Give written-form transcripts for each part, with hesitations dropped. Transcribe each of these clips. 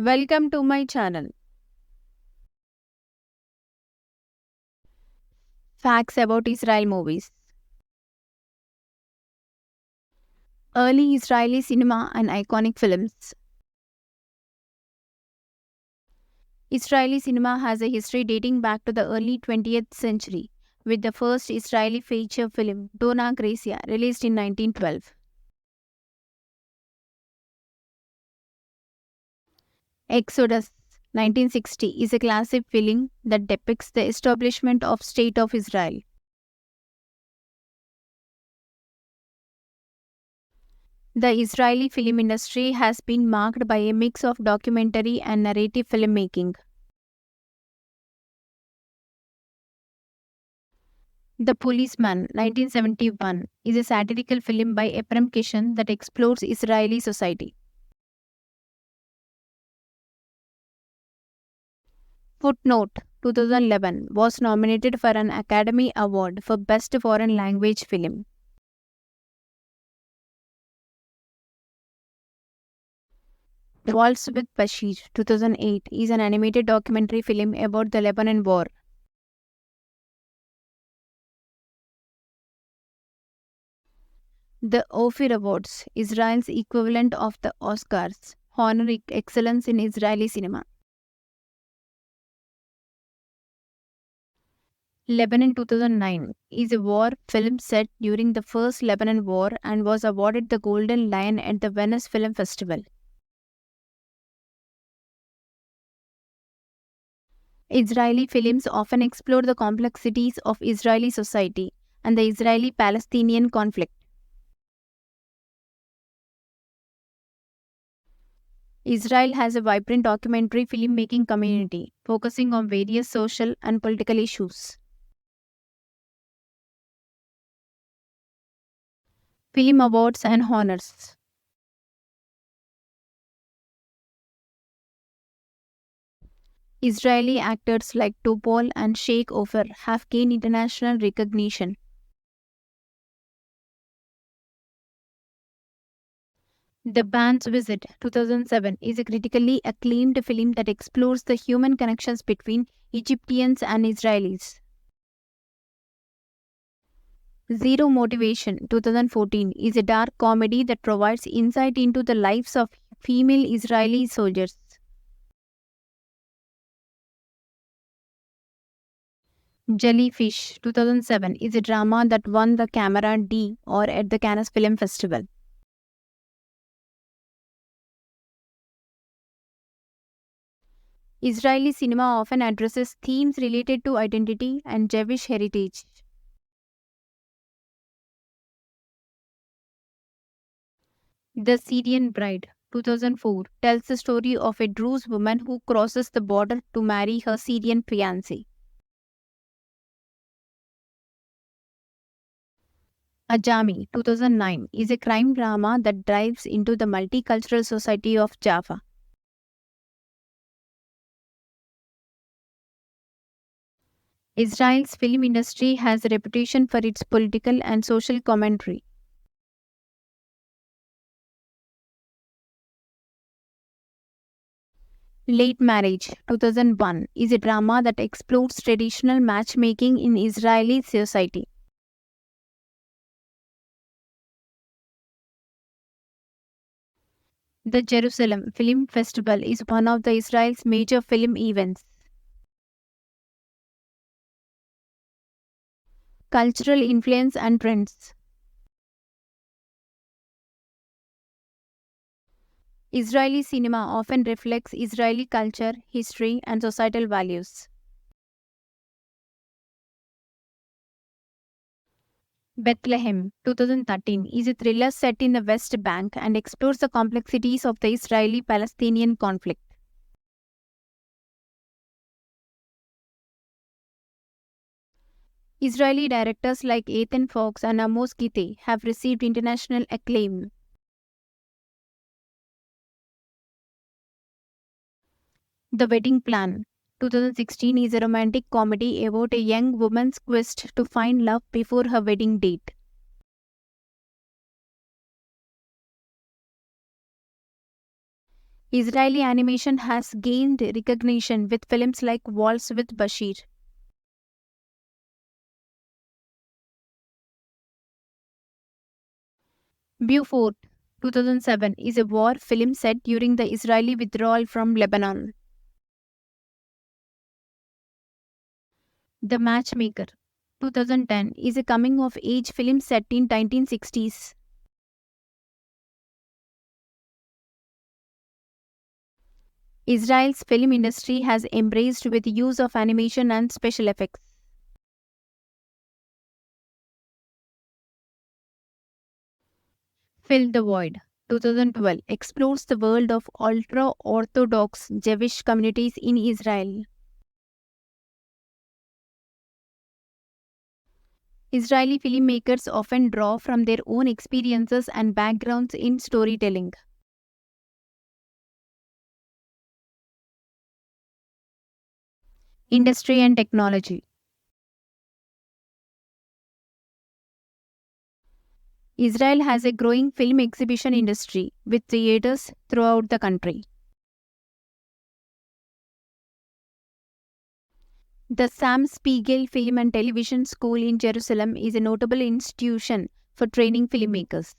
Welcome to my channel. Facts about Israel movies. Early Israeli cinema and iconic films. Israeli cinema has a history dating back to the early 20th century, with the first Israeli feature film, Dona Gracia, released in 1912. Exodus 1960 is a classic film that depicts the establishment of State of Israel. The Israeli film industry has been marked by a mix of documentary and narrative filmmaking. The Policeman, 1971, is a satirical film by Ephraim Kishan that explores Israeli society. Footnote, 2011, was nominated for an Academy Award for Best Foreign Language Film. Waltz with Bashir, 2008, is an animated documentary film about the Lebanon War. The Ophir Awards, Israel's equivalent of the Oscars, honor excellence in Israeli cinema. Lebanon 2009 is a war film set during the First Lebanon War and was awarded the Golden Lion at the Venice Film Festival. Israeli films often explore the complexities of Israeli society and the Israeli-Palestinian conflict. Israel has a vibrant documentary filmmaking community focusing on various social and political issues. Film awards and honors. Israeli actors like Topol and Sheikh Ofer have gained international recognition. The Band's Visit, 2007, is a critically acclaimed film that explores the human connections between Egyptians and Israelis. Zero Motivation, 2014, is a dark comedy that provides insight into the lives of female Israeli soldiers. Jellyfish, 2007, is a drama that won the Camera D or at the Cannes Film Festival. Israeli cinema often addresses themes related to identity and Jewish heritage. The Syrian Bride, 2004, tells the story of a Druze woman who crosses the border to marry her Syrian fiancé. Ajami, 2009, is a crime drama that dives into the multicultural society of Jaffa. Israel's film industry has a reputation for its political and social commentary. Late Marriage, 2001, is a drama that explores traditional matchmaking in Israeli society. The Jerusalem Film Festival is one of the Israel's major film events. Cultural influence and trends. Israeli cinema often reflects Israeli culture, history, and societal values. Bethlehem, 2013, is a thriller set in the West Bank and explores the complexities of the Israeli-Palestinian conflict. Israeli directors like Ethan Fox and Amos Gite have received international acclaim. The Wedding Plan, 2016, is a romantic comedy about a young woman's quest to find love before her wedding date. Israeli animation has gained recognition with films like Waltz with Bashir. Beaufort, 2007, is a war film set during the Israeli withdrawal from Lebanon. The Matchmaker, 2010, is a coming-of-age film set in 1960s. Israel's film industry has embraced with use of animation and special effects. Fill the Void, 2012, explores the world of ultra-Orthodox Jewish communities in Israel. Israeli filmmakers often draw from their own experiences and backgrounds in storytelling. Industry and technology. Israel has a growing film exhibition industry with theaters throughout the country. The Sam Spiegel Film and Television School in Jerusalem is a notable institution for training filmmakers.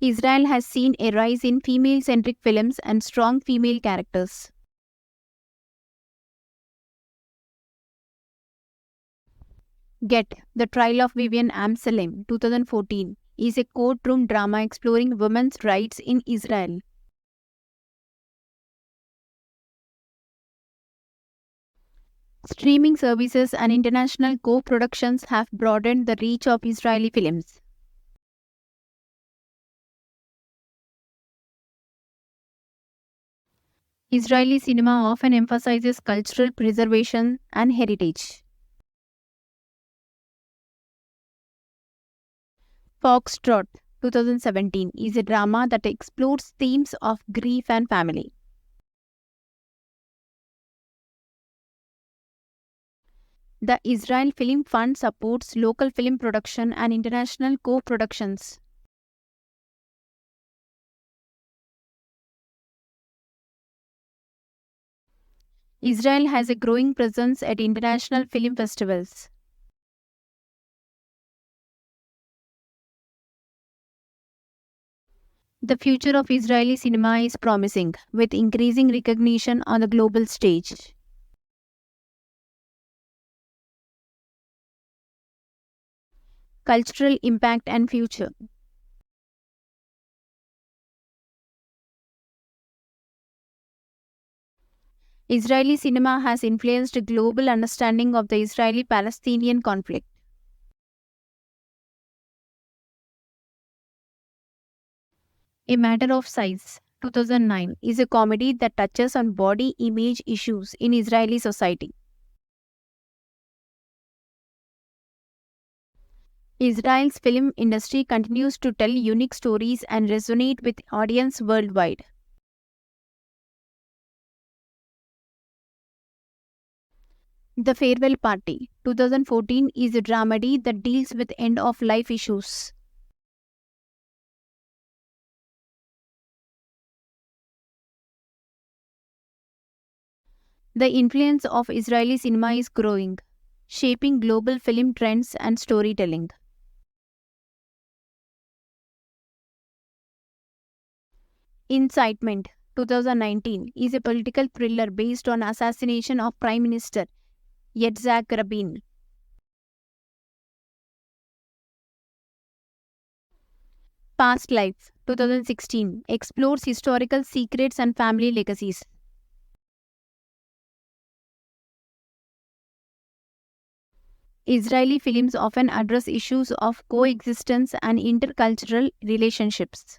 Israel has seen a rise in female-centric films and strong female characters. Get, The Trial of Vivian Amsalem, 2014, is a courtroom drama exploring women's rights in Israel. Streaming services and international co-productions have broadened the reach of Israeli films. Israeli cinema often emphasizes cultural preservation and heritage. Foxtrot, 2017, is a drama that explores themes of grief and family. The Israel Film Fund supports local film production and international co-productions. Israel has a growing presence at international film festivals. The future of Israeli cinema is promising, with increasing recognition on the global stage. Cultural impact and future. Israeli cinema has influenced global understanding of the Israeli-Palestinian conflict. A Matter of Size, 2009, is a comedy that touches on body image issues in Israeli society. Israel's film industry continues to tell unique stories and resonate with audience worldwide. The Farewell Party, 2014, is a dramedy that deals with end-of-life issues. The influence of Israeli cinema is growing, shaping global film trends and storytelling. Incitement, 2019, is a political thriller based on assassination of Prime Minister Yitzhak Rabin. Past Life, 2016, explores historical secrets and family legacies. Israeli films often address issues of coexistence and intercultural relationships.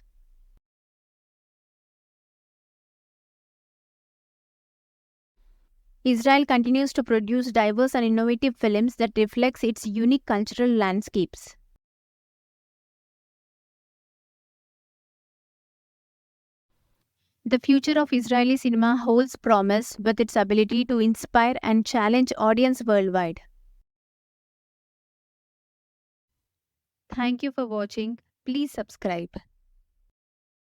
Israel continues to produce diverse and innovative films that reflects its unique cultural landscapes. The future of Israeli cinema holds promise with its ability to inspire and challenge audience worldwide. Thank you for watching. Please subscribe.